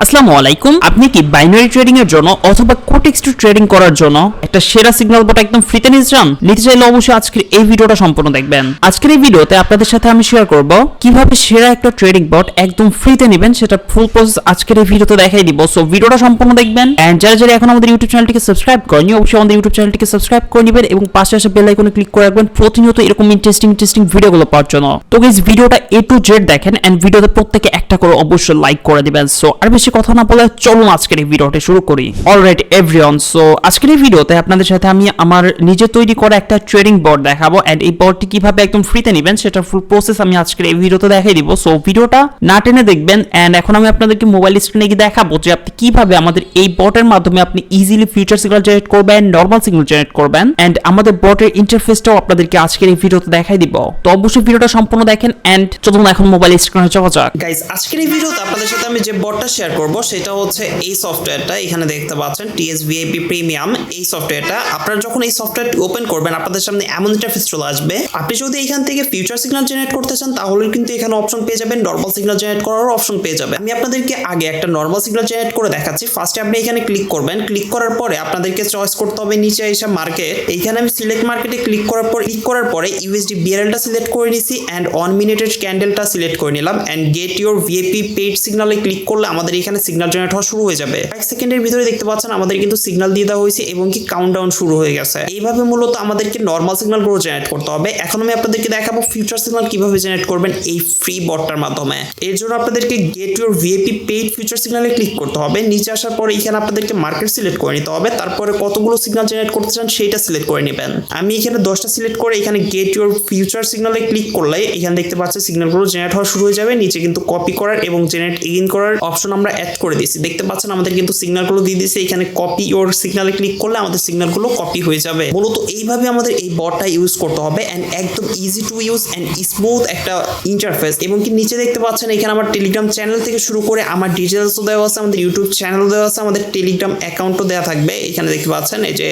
আসসালামু আলাইকুম। আপনি কি বাইনারি ট্রেডিং এর জন্য অথবা কোটেক্স ট্রেডিং করার জন্য একটা সেরা সিগন্যাল বট একদম ফ্রিতে নিতে চান? নিতে চাইলে অবশ্যই আজকের এই ভিডিওটা সম্পূর্ণ দেখবেন। আজকের এই ভিডিওতে আপনাদের সাথে আমি শেয়ার করব কিভাবে সেরা একটা ট্রেডিং বট একদম ফ্রিতে নেবেন, সেটা ফুল প্রসেস আজকের এই ভিডিওতে দেখাই দিব। সো ভিডিওটা সম্পূর্ণ দেখবেন। এন্ড যারা এখন আমাদের ইউটিউব চ্যানেলটিকে সাবস্ক্রাইব করেননি, অবশ্যই আমাদের ইউটিউব চ্যানেলটিকে সাবস্ক্রাইব করে নেবেন এবং পাশে আসা বেল আইকনে ক্লিক করে রাখবেন প্রতিনিয়ত এরকম ইন্টারেস্টিং ভিডিওগুলো পাওয়ার জন্য। তো গাইস, ভিডিওটা A to Z দেখেন এন্ড ভিডিওতে প্রত্যেককে একটা করে অবশ্যই লাইক করে দিবেন। সো আর বেশি কথা না বলে চলুন আজকের এই ভিডিওটা শুরু করি। অলরাইট এভরিওয়ান, সো আজকের এই ভিডিওতে আপনাদের সাথে আমি আমার নিজে তৈরি করা একটা ট্রেডিং বট দেখাবো এন্ড এই বটটি কিভাবে একদম ফ্রিতে নেবেন সেটা ফুল প্রসেস আমি আজকের এই ভিডিওতে দেখাই দিব। সো ভিডিওটা না টেনে দেখবেন এন্ড এখন আমি আপনাদেরকে মোবাইল স্ক্রিনে গিয়ে দেখাবো যে আপনি কিভাবে আমাদের এই বটের মাধ্যমে আপনি ইজিলি ফিউচার সিগন্যাল জেনারেট করবেন, নরমাল সিগন্যাল জেনারেট করবেন এন্ড আমাদের বটের ইন্টারফেসটাও আপনাদেরকে আজকের এই ভিডিওতে দেখাই দিব। তো অবশ্যই ভিডিওটা সম্পূর্ণ দেখেন এন্ড চলুন এখন মোবাইল স্ক্রিনে যাওয়া যাক। গাইস, আজকের এই ভিডিওতে আপনাদের সাথে আমি যে বটটা শেয়ার করব সেটা হচ্ছে এই সফটওয়্যারটা। এখানে দেখতে পাচ্ছেন TSVIP প্রিমিয়াম। এই সফটওয়্যারটা আপনারা যখন এই সফটওয়্যারটি ওপেন করবেন আপনাদের সামনে এমন ইন্টারফেস চলে আসবে। আপনি যদি এখান থেকে ফিউচার সিগন্যাল জেনারেট করতে চান তাহলে কিন্তু এখানে অপশন পেয়ে যাবেন, নরমাল সিগন্যাল জেনারেট করারও অপশন পেয়ে যাবেন। আমি আপনাদেরকে আগে একটা নরমাল সিগন্যাল জেনারেট করে দেখাচ্ছি। ফার্স্টে আপনি এখানে ক্লিক করবেন। ক্লিক করার পরে আপনাদেরকে চয়েস করতে হবে নিচে এসে মার্কেট। এইখানে আমি সিলেক্ট মার্কেটে ক্লিক করার পরে USD BRLটা সিলেক্ট করে নিছি এন্ড 1 মিনিটের ক্যান্ডেলটা সিলেক্ট করে নিলাম and get your VIP paid সিগন্যালে ক্লিক করলে আমাদের এখানে সিগন্যাল জেনারেট হওয়া শুরু হয়ে যাবে। 1 সেকেন্ডের ভিতরে দেখতে পাচ্ছেন আমাদের কিন্তু সিগন্যাল দিয়ে দেওয়া হয়েছে এবং কি কাউন্টডাউন শুরু হয়ে গেছে। এইভাবে মূলত আমাদেরকে নরমাল সিগন্যালগুলো জেনারেট করতে হবে। এখন আমি আপনাদেরকে দেখাবো ফিউচার সিগন্যাল কিভাবে জেনারেট করবেন এই ফ্রি বটটার মাধ্যমে। এর জন্য আপনাদেরকে get your VIP paid future সিগন্যালে ক্লিক করতে হবে। নিচে আসার পরে এখানে আপনাদেরকে মার্কেট সিলেক্ট করে নিতে হবে। তারপরে কতগুলো সিগন্যাল জেনারেট করতে চান সেটা সিলেক্ট করে নেবেন। আমি এখানে 10টা সিলেক্ট করে এখানে গেট ইউর ফিউচার সিগন্যালে ক্লিক করলে এখানে দেখতে পাচ্ছেন সিগন্যালগুলো জেনারেট হওয়া শুরু হয়ে যাবে। নিচে কিন্তু কপি করার এবং জেনারেট এগেইন করার অপশন আমরা অ্যাড করে দিয়েছি। দেখতে পাচ্ছেন আমাদের কিন্তু সিগন্যালগুলো দিয়ে দিয়েছে। এখানে কপি ইউর সিগন্যালে ক্লিক করলে আমাদের সিগন্যালগুলো কপি হয়ে যাবে। মূলত এইভাবে আমাদের এই বটটা ইউজ করতে হবে এন্ড একদম easy to use and smooth একটা ইন্টারফেস। এবং কি নিচে দেখতে পাচ্ছেন এখানে আমার টেলিগ্রাম চ্যানেল থেকে শুরু করে আমার ডিটেইলসও দেওয়া আছে, আমাদের ইউটিউব চ্যানেল দেওয়া আছে, আমাদের টেলিগ্রাম অ্যাকাউন্টও দেওয়া থাকবে। এখানে দেখতে পাচ্ছেন এই যে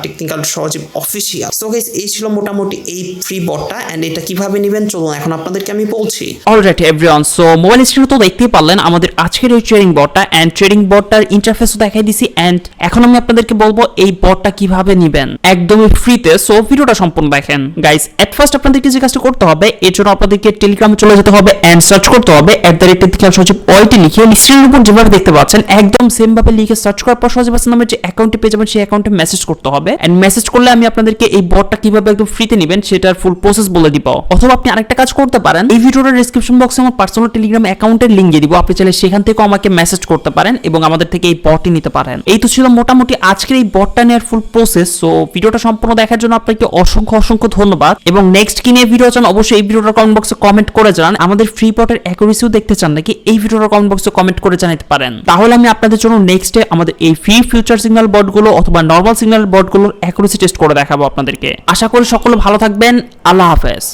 টেকনিক্যাল সহজীব অফিসিয়াল। সো গাইস, এই ছিল মোটামুটি এই ফ্রি বটটা এন্ড এটা কিভাবে নেবেন চলুন এখন আপনাদেরকে আমি বলছি। অলরাইট এভরিওয়ান, সো মোবাইল স্ক্রিনে তো দেখতেই পারলেন আমাদের আজকের এই ট্রেডিং বটটা এন্ড ট্রেডিং বটটার ইন্টারফেসও দেখাই দিছি এন্ড এখন আমি আপনাদেরকে বলবো এই বটটা কিভাবে নেবেন একদমই ফ্রিতে। সো ভিডিওটা সম্পূর্ণ দেখেন। গাইস, এট ফার্স্ট আপনাদেরকে যে কাজটা করতে হবে এর জন্য আপনাদেরকে টেলিগ্রামে চলে যেতে হবে এন্ড সার্চ করতে হবে @টেকনিক্যাল সজীব ওয়াইটি লিখে স্ক্রিনের উপর যেভাবে দেখতে পাচ্ছেন একদম সেম ভাবে লিখে সার্চ করার পর সজীব হাসান নামের যে অ্যাকাউন্টে পেয়ে যাবেন সেই অ্যাকাউন্টে মেসেজ করতে হবে এন্ড মেসেজ করলে আমি আপনাদেরকে এই বটটা কিভাবে একদম ফ্রিতে নেবেন সেটার ফুল প্রসেস বলে দিব। অথবা আপনি আরেকটা কাজ করতে পারেন, এই ভিডিওর ডেসক্রিপশন বক্সে আমার পার্সোনাল টেলিগ্রাম অ্যাকাউন্টের লিংক দিয়ে দিব। আপনি চাইলে সেখান থেকেও আমাকে মেসেজ করতে পারেন এবং আমাদের থেকে এই বটটি নিতে পারেন। এই তো ছিল মোটামুটি আজকের এই বটটা নেওয়ার ফুল প্রসেস। সো ভিডিওটা সম্পূর্ণ দেখার জন্য আপনাকে অসংখ্য ধন্যবাদ এবং নেক্সট কি নিয়ে ভিডিও চান অবশ্যই এই ভিডিওটার কমেন্ট বক্সে কমেন্ট করে জানান। আমাদের ফ্রি বটের অ্যাকুরেসিও দেখতে চান নাকি এই ভিডিওটার কমেন্ট বক্সে কমেন্ট করে জানাতে পারেন। তাহলে আমি আপনাদের জন্য নেক্সটে আমাদের এই ফ্রি ফিউচার সিগন্যাল বটগুলো অথবা নরমাল সিগন্যাল বটগুলোর অ্যাকুরেসি টেস্ট করে দেখাবো আপনাদেরকে। আশা করি সকলে ভালো থাকবেন। আল্লাহ হাফেজ।